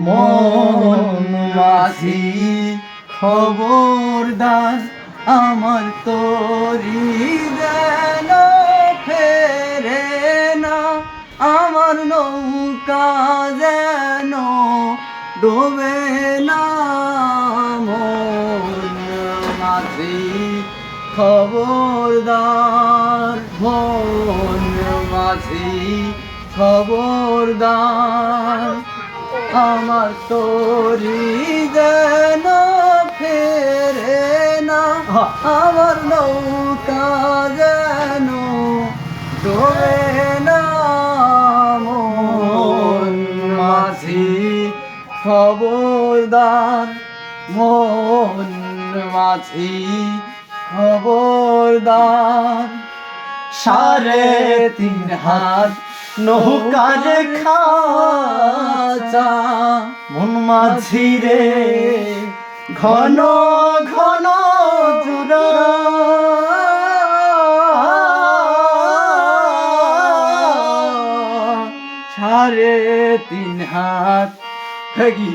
মন মাঝি খবরদার আমার তরি যেন ফেরে না, আমার নৌকা যেন ডোবে না। মন মাঝি খবরদার, মন মাঝি খবরদার আমার তরি যেন ফেরে না, আমার নৌকা যেন ডোবে না। মন মাঝি খবরদার, মন মাঝি খবরদার। 3.5 হাত নৌকার খাঁচা মন মাঝি রে ঘন ঘন জুড়া। 3.5 হাত কি